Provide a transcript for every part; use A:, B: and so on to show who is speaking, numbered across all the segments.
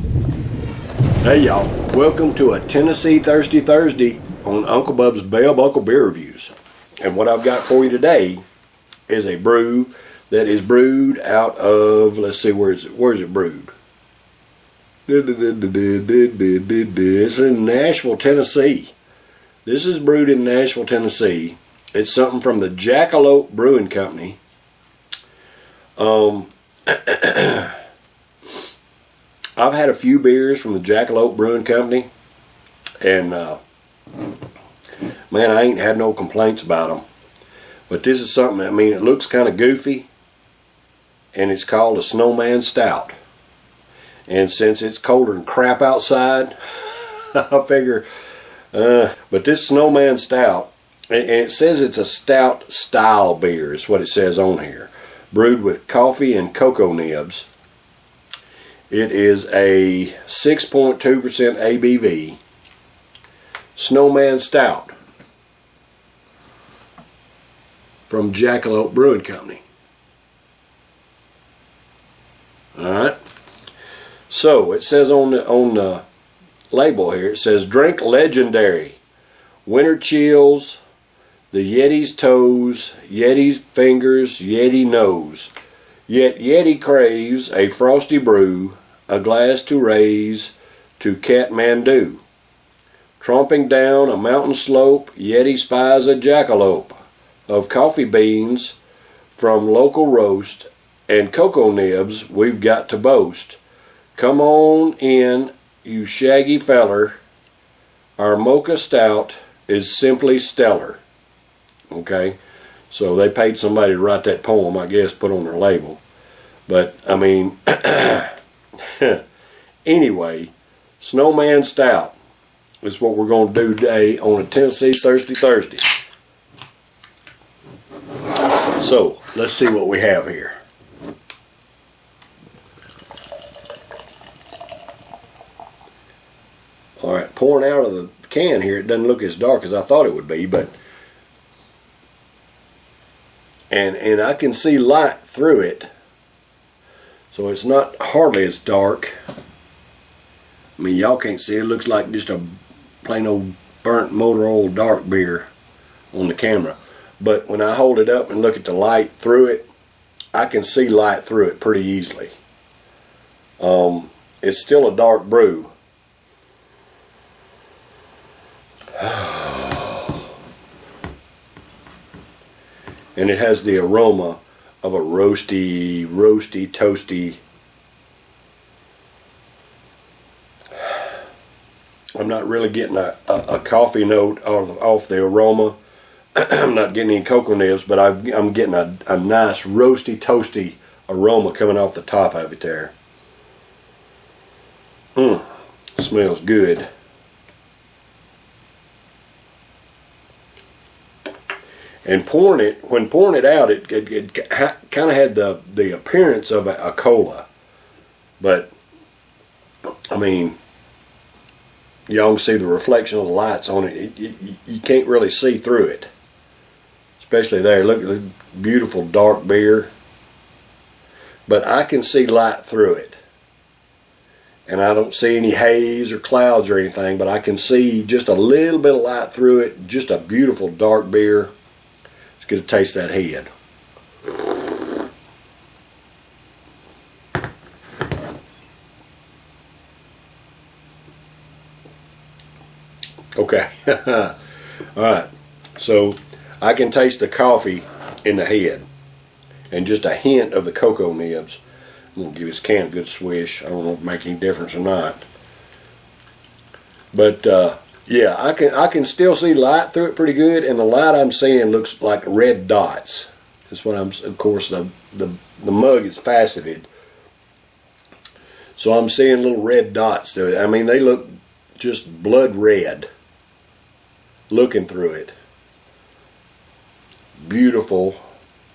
A: Hey y'all, welcome to a Tennessee Thirsty Thursday on Uncle Bub's Bell Buckle Beer Reviews. And what I've got for you today is a brew that is brewed out of, let's see, where's it brewed? It's in Nashville, Tennessee. This is brewed in Nashville, Tennessee. It's something from the Jackalope Brewing Company. I've had a few beers from the Jackalope Brewing Company, and man, I ain't had no complaints about them. But this is something, I mean, it looks kind of goofy, and it's called a Snowman Stout. And since it's colder than crap outside, I figure, but this Snowman Stout, and it says it's a stout style beer, is what it says on here. Brewed with coffee and cocoa nibs. It is a 6.2% ABV Snowman Stout from Jackalope Brewing Company. Alright. So it says on the label here, it says drink legendary. Winter chills, the Yeti's toes, Yeti's fingers, Yeti nose. Yet Yeti craves a frosty brew, a glass to raise to Kathmandu. Tromping down a mountain slope, Yeti spies a jackalope of coffee beans from local roast and cocoa nibs we've got to boast. Come on in, you shaggy feller. Our mocha stout is simply stellar. Okay, so they paid somebody to write that poem, I guess, put on their label. But, I mean, anyway, Snowman Stout is what we're going to do today on a Tennessee Thirsty Thursday. So, let's see what we have here. Alright, pouring out of the can here, it doesn't look as dark as I thought it would be, but and I can see light through it. So it's not hardly as dark. I mean, y'all can't see it. It looks like just a plain old burnt motor oil dark beer on the camera. But when I hold it up and look at the light through it, I can see light through it pretty easily. It's still a dark brew. And it has the aroma of a roasty, toasty. I'm not really getting a coffee note off the aroma. I'm not getting any cocoa nibs, but I'm getting a nice roasty, toasty aroma coming off the top of it there. Smells good. And when pouring it out, it kind of had the appearance of a cola. But, I mean, y'all can see the reflection of the lights on it. You can't really see through it. Especially there. Look at the beautiful dark beer. But I can see light through it. And I don't see any haze or clouds or anything, but I can see just a little bit of light through it. Just a beautiful dark beer. Let's get a taste of that head. Okay. Alright. So I can taste the coffee in the head. And just a hint of the cocoa nibs. I'm going to give this can a good swish. I don't know if it makes any difference or not. But yeah, I can still see light through it pretty good, and the light I'm seeing looks like red dots. That's what of course the mug is faceted. So I'm seeing little red dots through it. I mean, they look just blood red looking through it. Beautiful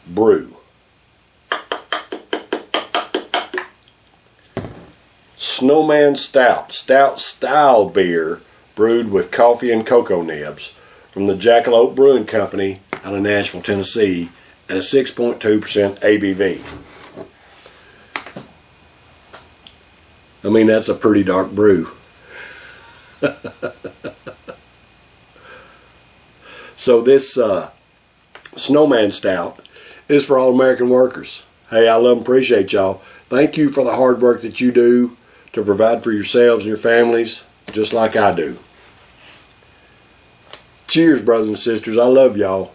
A: brew. Snowman Stout style beer brewed with coffee and cocoa nibs from the Jackalope Brewing Company out of Nashville, Tennessee at a 6.2% ABV. I mean, that's a pretty dark brew. So this Snowman Stout is for all American workers. Hey, I love and appreciate y'all. Thank you for the hard work that you do to provide for yourselves and your families, just like I do. Cheers, brothers and sisters. I love y'all.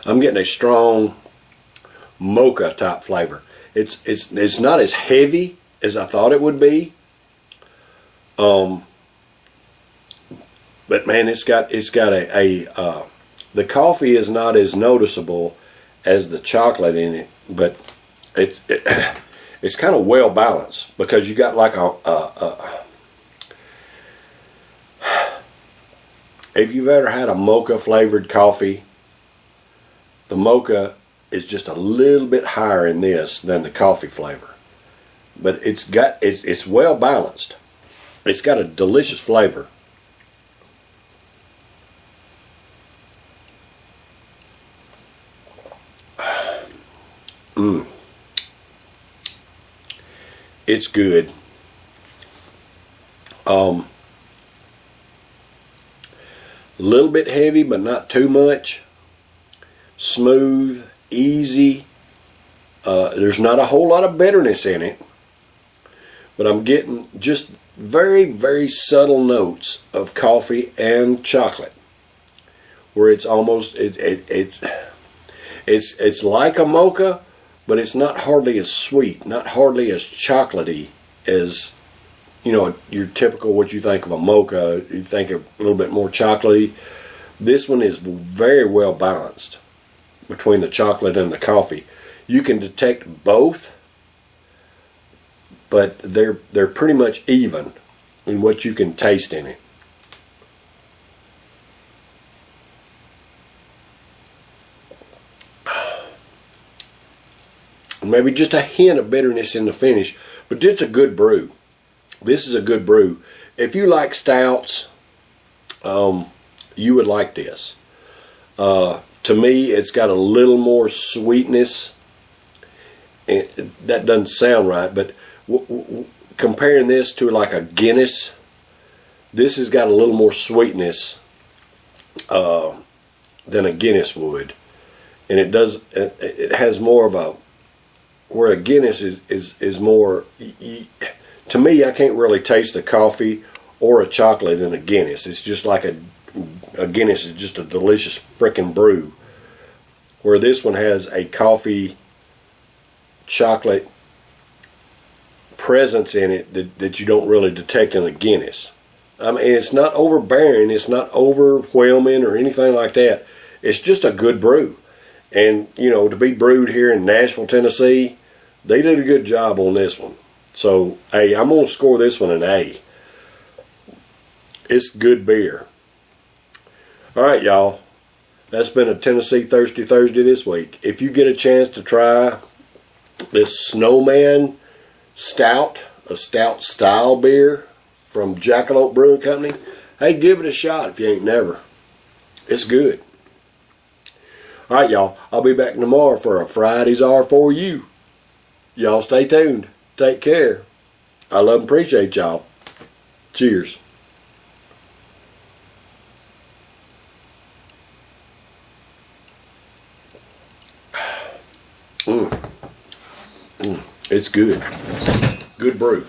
A: I'm getting a strong mocha type flavor. It's not as heavy as I thought it would be. But man, it's got a the coffee is not as noticeable as the chocolate in it, but it's kind of well balanced, because you got like if you've ever had a mocha flavored coffee, the mocha is just a little bit higher in this than the coffee flavor, but it's well balanced. It's got a delicious flavor. It's good. A little bit heavy, but not too much. Smooth, easy. There's not a whole lot of bitterness in it, but I'm getting just very, very subtle notes of coffee and chocolate, where it's almost it's like a mocha, but it's not hardly as sweet, not hardly as chocolatey as, you know, your typical what you think of a mocha. You think of a little bit more chocolatey. This one is very well balanced between the chocolate and the coffee. You can detect both, but they're pretty much even in what you can taste in it. Maybe just a hint of bitterness in the finish, but it's a good brew. This is a good brew. If you like stouts, you would like this. To me, it's got a little more sweetness. And that doesn't sound right, but comparing this to like a Guinness, this has got a little more sweetness than a Guinness would, and it has more of a, where a Guinness is more, to me, I can't really taste a coffee or a chocolate in a Guinness. It's just like a Guinness is just a delicious frickin' brew, where this one has a coffee chocolate presence in it that you don't really detect in a Guinness. I mean, it's not overbearing, it's not overwhelming or anything like that. It's just a good brew. And, you know, to be brewed here in Nashville, Tennessee, they did a good job on this one. So, hey, I'm going to score this one an A. It's good beer. All right, y'all. That's been a Tennessee Thirsty Thursday this week. If you get a chance to try this Snowman Stout, a stout style beer from Jackalope Brewing Company, hey, give it a shot if you ain't never. It's good. All right, y'all. I'll be back tomorrow for a Fridays Are For You. Y'all stay tuned. Take care. I love and appreciate y'all. Cheers. It's good. Good brew.